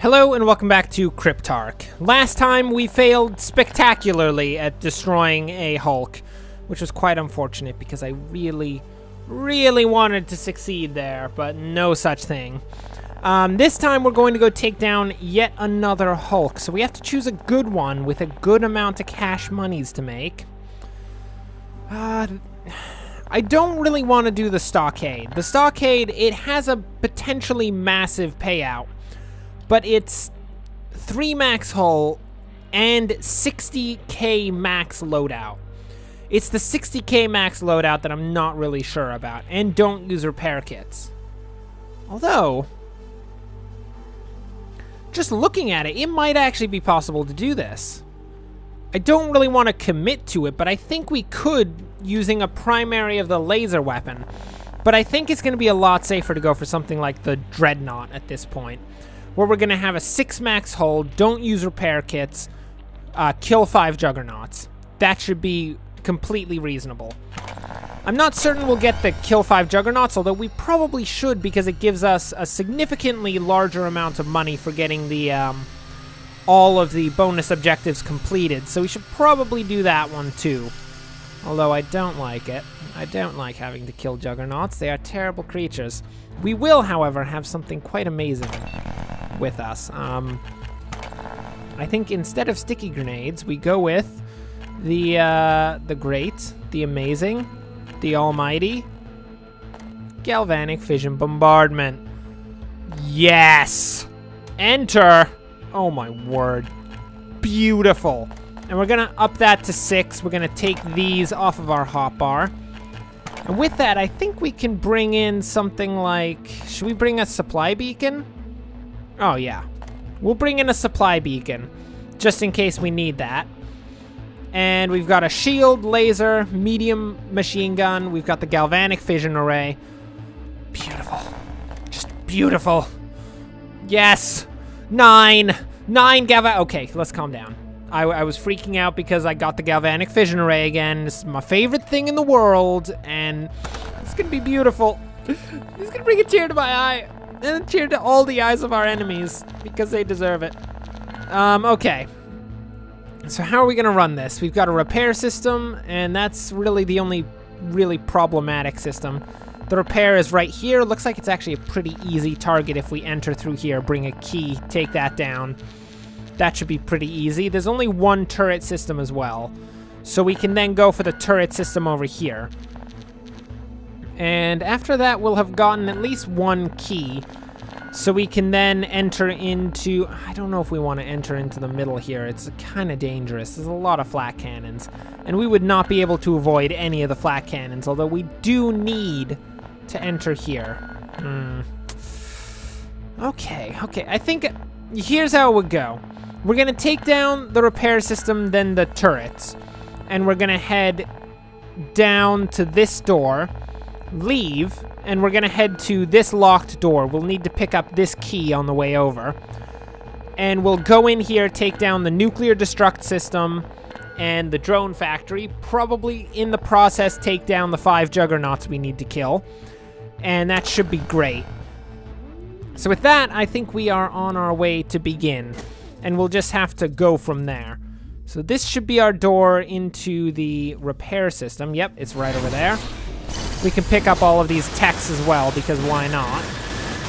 Hello and welcome back to CryptArk. Last time we failed spectacularly at destroying a Hulk, which was quite unfortunate because I really wanted to succeed there, but no such thing. This time we're going to go take down yet another Hulk, so we have to choose a good one with a good amount of cash monies to make. I don't really want to do the Stockade. The Stockade, it has a potentially massive payout, but it's 3 max hull and 60k max loadout. It's the 60k max loadout that I'm not really sure about, and don't use repair kits. Although, just looking at it, it might actually be possible to do this. I don't really want to commit to it, but I think we could using a primary of the laser weapon. But I think it's going to be a lot safer to go for something like the Dreadnought at this point, where we're going to have a 6 max hull, don't use repair kits, kill 5 juggernauts. That should be completely reasonable. I'm not certain we'll get the kill 5 juggernauts, although we probably should because it gives us a significantly larger amount of money for getting the all of the bonus objectives completed. So we should probably do that one too. Although I don't like it. I don't like having to kill juggernauts. They are terrible creatures. We will, however, have something quite amazing with us. I think instead of sticky grenades, we go with the great, the amazing, the almighty galvanic fission bombardment. Yes! Enter! Oh my word. Beautiful. And we're gonna up that to 6. We're gonna take these off of our hotbar. And with that, I think we can bring in something like... Should we bring a supply beacon? Oh, yeah. We'll bring in a supply beacon, just in case we need that. And we've got a shield, laser, medium machine gun. We've got the galvanic fission array. Beautiful. Just beautiful. Yes! 9 galva... Okay, let's calm down. I was freaking out because I got the galvanic fission array again. This is my favorite thing in the world, and it's gonna be beautiful. It's gonna bring a tear to my eye, and a tear to all the eyes of our enemies, because they deserve it. Okay. So how are we gonna run this? We've got a repair system, and that's really the only really problematic system. The repair is right here. Looks like it's actually a pretty easy target if we enter through here, bring a key, take that down. That should be pretty easy. There's only one turret system as well, so we can then go for the turret system over here. And after that, we'll have gotten at least one key, so we can then enter into... I don't know if we want to enter into the middle here. It's kind of dangerous. There's a lot of flat cannons, and we would not be able to avoid any of the flat cannons, although we do need to enter here. Okay. I think here's how it would go. We're going to take down the repair system, then the turrets. And we're going to head down to this door, leave, and we're going to head to this locked door. We'll need to pick up this key on the way over. And we'll go in here, take down the nuclear destruct system and the drone factory. Probably in the process, take down the 5 juggernauts we need to kill. And that should be great. So with that, I think we are on our way to begin. And we'll just have to go from there. So this should be our door into the repair system. Yep, it's right over there. We can pick up all of these techs as well, because why not?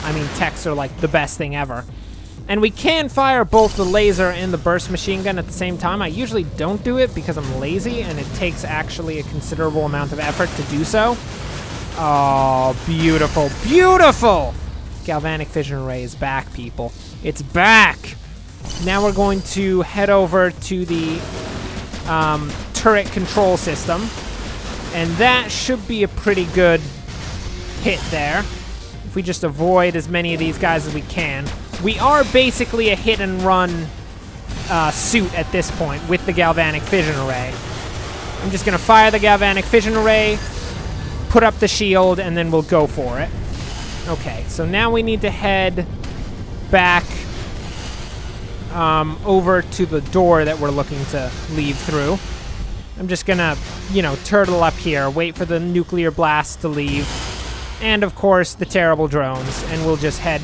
I mean, techs are like the best thing ever. And we can fire both the laser and the burst machine gun at the same time. I usually don't do it because I'm lazy, and it takes actually a considerable amount of effort to do so. Oh, beautiful, beautiful! Galvanic fission array is back, people. It's back! Now we're going to head over to the turret control system. And that should be a pretty good hit there. If we just avoid as many of these guys as we can. We are basically a hit and run suit at this point with the galvanic fission array. I'm just going to fire the galvanic fission array, put up the shield, and then we'll go for it. Okay, so now we need to head back over to the door that we're looking to leave through. I'm just gonna, turtle up here, wait for the nuclear blast to leave, and of course the terrible drones, and we'll just head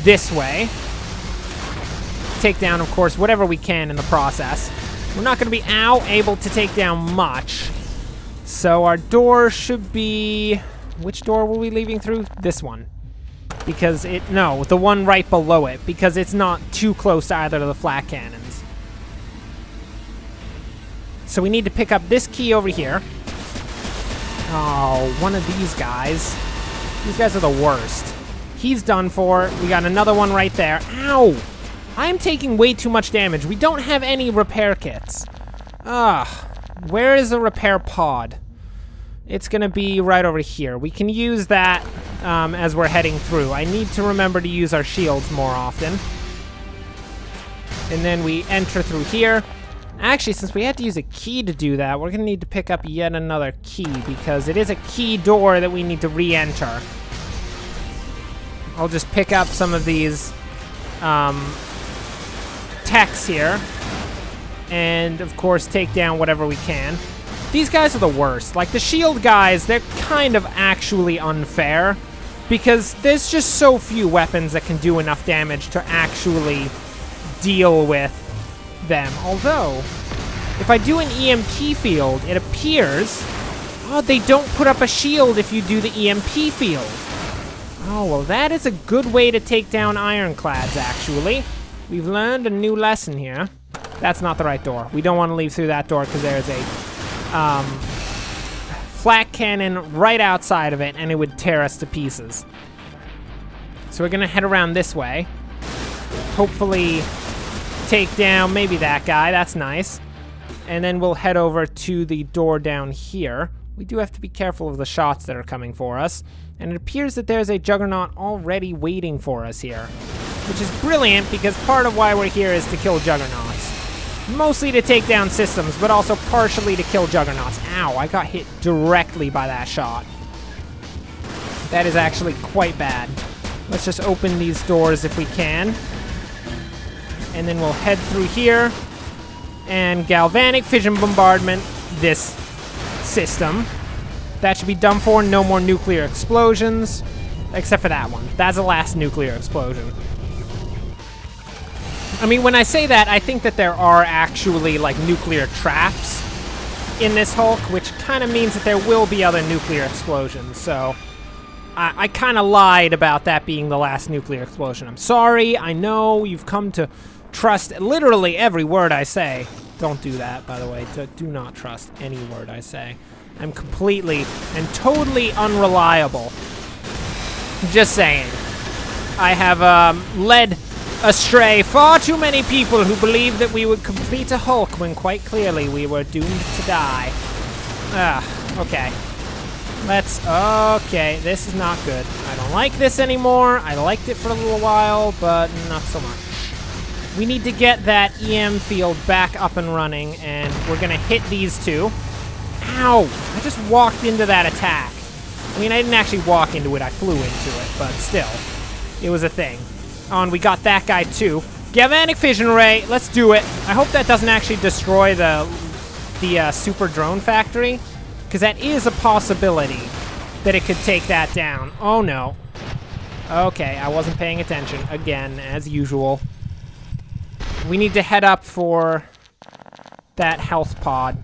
this way. take down, of course, whatever we can in the process. We're not going to be, able to take down much. So our door should be... Which door were we leaving through? This one. Because no, the one right below it, because it's not too close to either of the flak cannons. So we need to pick up this key over here. Oh, one of these guys. These guys are the worst. He's done for. We got another one right there. Ow! I'm taking way too much damage. We don't have any repair kits. Where is the repair pod? It's going to be right over here. We can use that as we're heading through. I need to remember to use our shields more often. And then we enter through here. Actually, since we had to use a key to do that, we're going to need to pick up yet another key because it is a key door that we need to re-enter. I'll just pick up some of these techs here. And, of course, take down whatever we can. These guys are the worst. Like, the shield guys, they're kind of actually unfair because there's just so few weapons that can do enough damage to actually deal with them. Although, if I do an EMP field, it appears... Oh, they don't put up a shield if you do the EMP field. Oh, well, that is a good way to take down ironclads, actually. We've learned a new lesson here. That's not the right door. We don't want to leave through that door because there's a flak cannon right outside of it, and it would tear us to pieces. So we're going to head around this way. Hopefully take down maybe that guy. That's nice. And then we'll head over to the door down here. We do have to be careful of the shots that are coming for us. And it appears that there's a juggernaut already waiting for us here, which is brilliant because part of why we're here is to kill juggernauts. Mostly to take down systems, but also partially to kill juggernauts. Ow, I got hit directly by that shot. That is actually quite bad. Let's just open these doors if we can. And then we'll head through here. And galvanic fission bombardment this system. That should be done for. No more nuclear explosions. Except for that one. That's the last nuclear explosion. I mean, when I say that, I think that there are actually, like, nuclear traps in this Hulk, which kind of means that there will be other nuclear explosions, so I kind of lied about that being the last nuclear explosion. I'm sorry, I know you've come to trust literally every word I say. Don't do that, by the way. Do not trust any word I say. I'm completely and totally unreliable. Just saying. I have led astray far too many people who believed that we would complete a Hulk when quite clearly we were doomed to die. Okay. Okay, this is not good. I don't like this anymore. I liked it for a little while, but not so much. We need to get that EM field back up and running, and we're gonna hit these two. Ow! I just walked into that attack. I mean, I didn't actually walk into it, I flew into it, but still. It was a thing. Oh, and we got that guy too. Galvanic fission ray, let's do it. I hope that doesn't actually destroy the super drone factory, because that is a possibility that it could take that down. Oh no. Okay, I wasn't paying attention again, as usual. We need to head up for that health pod,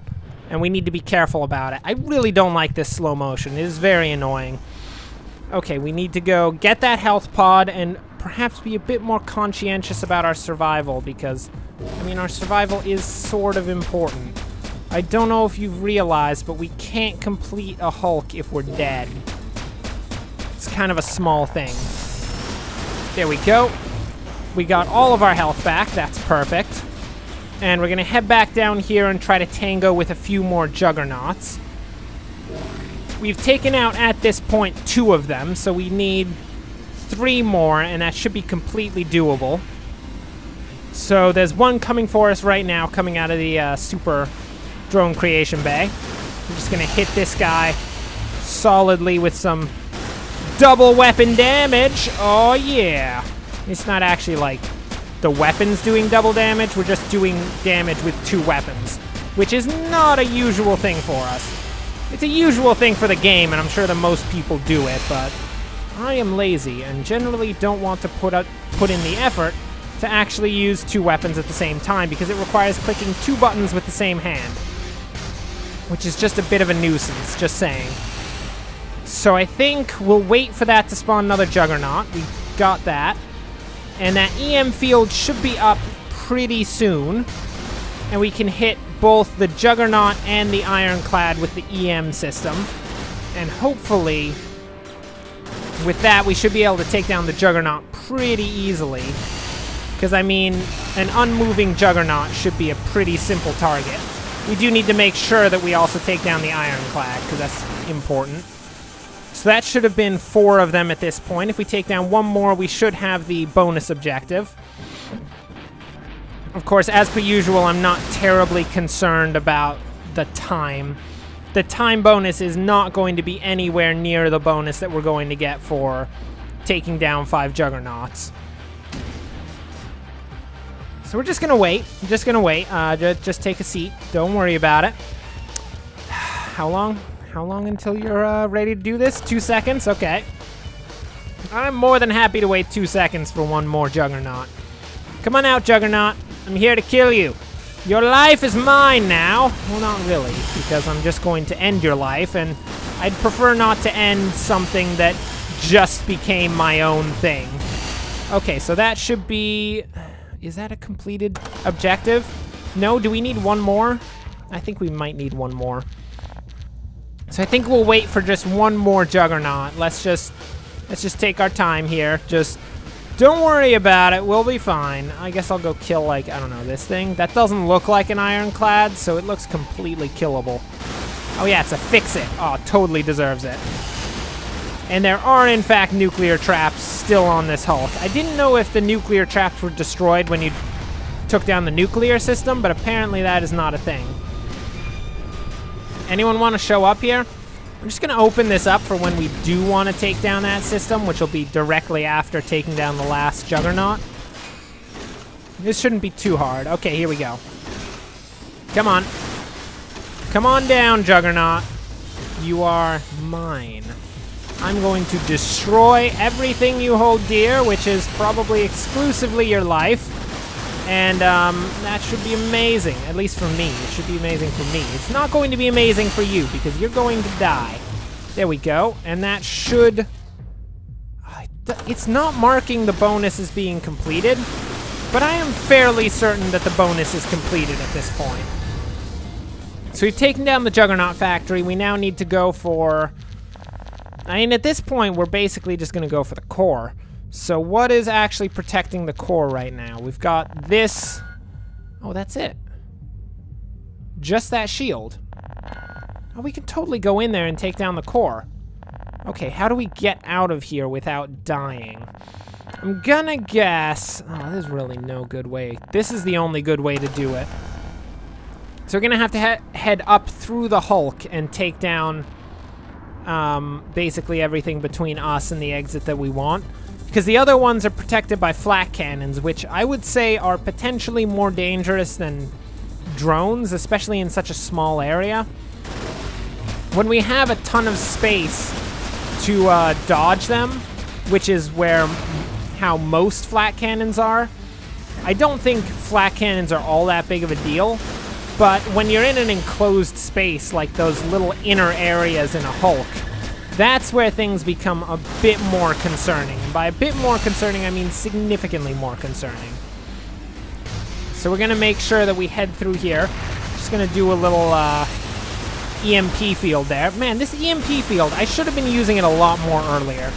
and we need to be careful about it. I really don't like this slow motion. It is very annoying. Okay, we need to go get that health pod and perhaps be a bit more conscientious about our survival because, I mean, our survival is sort of important. I don't know if you've realized, but we can't complete a Hulk if we're dead. It's kind of a small thing. There we go. We got all of our health back. That's perfect. And we're going to head back down here and try to tango with a few more juggernauts. We've taken out, at this point, 2 of them, so we need 3 more, and that should be completely doable. So there's one coming for us right now, coming out of the super drone creation bay. We're just going to hit this guy solidly with some double weapon damage. Oh, yeah. It's not actually like the weapons doing double damage. We're just doing damage with 2 weapons, which is not a usual thing for us. It's a usual thing for the game, and I'm sure that most people do it, but I am lazy and generally don't want to put in the effort to to actually use 2 weapons at the same time because it requires clicking 2 buttons with the same hand, which is just a bit of a nuisance, just saying. So I think we'll wait for that to spawn another juggernaut. We got that. And that EM field should be up pretty soon. And we can hit both the juggernaut and the ironclad with the EM system. And hopefully, with that, we should be able to take down the juggernaut pretty easily. Because, I mean, an unmoving juggernaut should be a pretty simple target. We do need to make sure that we also take down the ironclad, because that's important. So that should have been 4 of them at this point. If we take down 1 more, we should have the bonus objective. Of course, as per usual, I'm not terribly concerned about the time. The time bonus is not going to be anywhere near the bonus that we're going to get for taking down 5 juggernauts. So we're just going to wait. Just going to wait. Just take a seat. Don't worry about it. How long? How long until you're ready to do this? 2 seconds? Okay. I'm more than happy to wait 2 seconds for 1 more juggernaut. Come on out, juggernaut. I'm here to kill you. Your life is mine now. Well, not really, because I'm just going to end your life, and I'd prefer not to end something that just became my own thing. Okay, so that should be... Is that a completed objective? No? Do we need 1 more? I think we might need 1 more. So I think we'll wait for just 1 more juggernaut. Let's just take our time here. Just don't worry about it. We'll be fine. I guess I'll go kill, like, I don't know, this thing. That doesn't look like an ironclad, so it looks completely killable. Oh yeah, it's a fix-it. Oh, totally deserves it. And there are, in fact, nuclear traps still on this Hulk. I didn't know if the nuclear traps were destroyed when you took down the nuclear system, but apparently that is not a thing. Anyone want to show up here? I'm just going to open this up for when we do want to take down that system, which will be directly after taking down the last juggernaut. This shouldn't be too hard. Okay, here we go. Come on. Come on down, juggernaut. You are mine. I'm going to destroy everything you hold dear, which is probably exclusively your life. And that should be amazing, at least for me. It should be amazing for me. It's not going to be amazing for you, because you're going to die. There we go. And that should... It's not marking the bonus as being completed, but I am fairly certain that the bonus is completed at this point. So we've taken down the Juggernaut factory. We now need to go for... I mean, at this point, we're basically just going to go for the core. So what is actually protecting the core right now? We've got this... Oh, that's it. Just that shield. Oh, we can totally go in there and take down the core. Okay, how do we get out of here without dying? I'm gonna guess... Oh, there's really no good way. This is the only good way to do it. So we're gonna have to head up through the Hulk and take down basically everything between us and the exit that we want. Because the other ones are protected by flak cannons, which I would say are potentially more dangerous than drones, especially in such a small area. When we have a ton of space to dodge them, which is how most flak cannons are, I don't think flak cannons are all that big of a deal. But when you're in an enclosed space, like those little inner areas in a Hulk, that's where things become a bit more concerning. And by a bit more concerning, I mean significantly more concerning. So we're gonna make sure that we head through here. Just gonna do a little EMP field there. Man, this EMP field, I should have been using it a lot more earlier.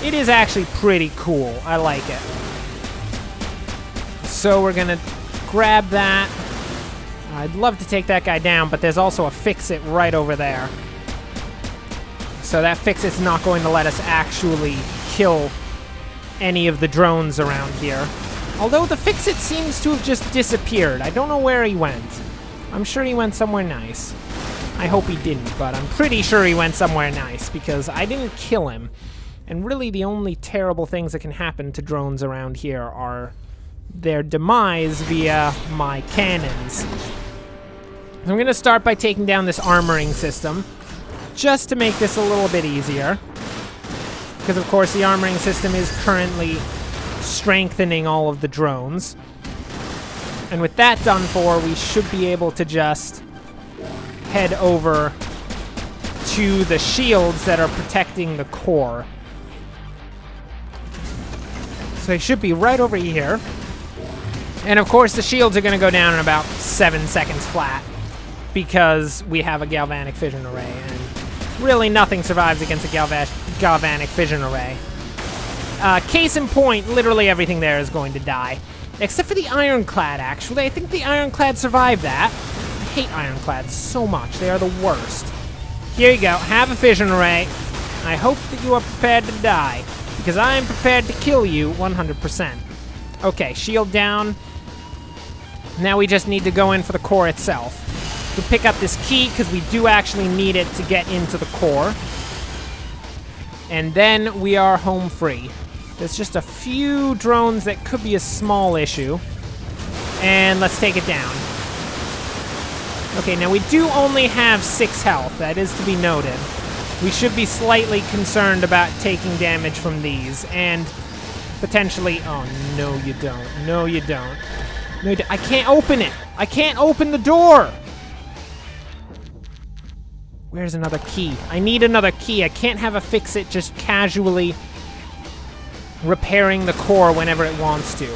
It is actually pretty cool. I like it. So we're gonna grab that. I'd love to take that guy down, but there's also a fix-it right over there. So that fix-it's not going to let us actually kill any of the drones around here. Although the fix-it seems to have just disappeared. I don't know where he went. I'm sure he went somewhere nice. I hope he didn't, but I'm pretty sure he went somewhere nice, because I didn't kill him. And really the only terrible things that can happen to drones around here are their demise via my cannons. I'm going to start by taking down this armoring system, just to make this a little bit easier. Because, of course, the armoring system is currently strengthening all of the drones. And with that done for, we should be able to just head over to the shields that are protecting the core. So they should be right over here. And of course, the shields are going to go down in about 7 seconds flat because we have a galvanic fission array, and really nothing survives against a galvanic fission array. Case in point, literally everything there is going to die. Except for the ironclad, actually. I think the ironclad survived that. I hate ironclads so much. They are the worst. Here you go. Have a fission array. I hope that you are prepared to die, because I am prepared to kill you 100%. Okay, shield down. Now we just need to go in for the core itself. We pick up this key, because we do actually need it to get into the core. And then we are home free. There's just a few drones that could be a small issue. And let's take it down. Okay, now we do only have 6 health. That is to be noted. We should be slightly concerned about taking damage from these. And potentially... Oh, no you don't. No you don't. No, I can't open it. I can't open the door. Where's another key? I need another key. I can't have a fix-it just casually repairing the core whenever it wants to.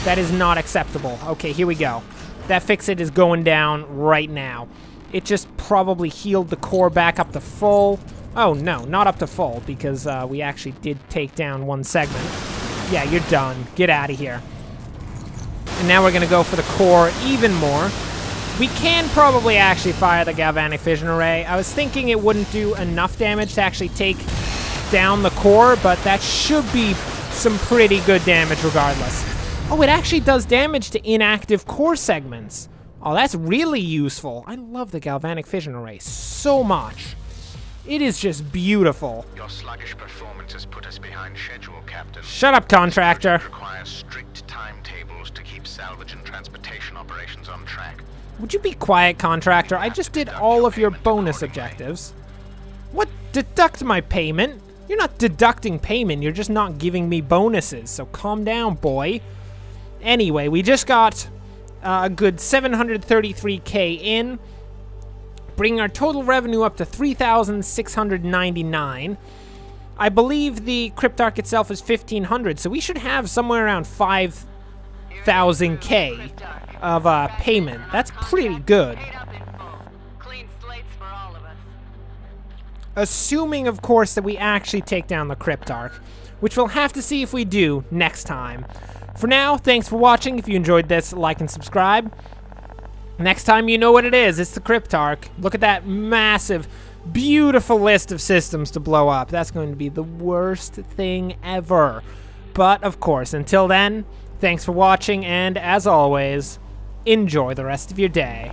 That is not acceptable. Okay, here we go. That fix-it is going down right now. It just probably healed the core back up to full. Oh, no, not up to full, because we actually did take down one segment. Yeah, you're done. Get out of here. And now we're going to go for the core even more. We can probably actually fire the galvanic fission array. I was thinking it wouldn't do enough damage to actually take down the core, but that should be some pretty good damage regardless. Oh, it actually does damage to inactive core segments. Oh, that's really useful. I love the galvanic fission array so much. It is just beautiful. Your sluggish performance has put us behind schedule, Captain. Shut up, contractor. Requires strict timetables to keep salvage and transportation operations on track. Would you be quiet, contractor? I just did all of your bonus objectives. What? Deduct my payment? You're not deducting payment, you're just not giving me bonuses, so calm down, boy. Anyway, we just got a good 733k in, bringing our total revenue up to 3,699. I believe the CryptArk itself is 1,500, so we should have somewhere around 5,000k of payment. That's pretty good. Assuming, of course, that we actually take down the CryptArk, which we'll have to see if we do next time. For now, thanks for watching. If you enjoyed this, like and subscribe. Next time, you know what it is. It's the CryptArk. Look at that massive, beautiful list of systems to blow up. That's going to be the worst thing ever. But, of course, until then, thanks for watching, and as always, enjoy the rest of your day.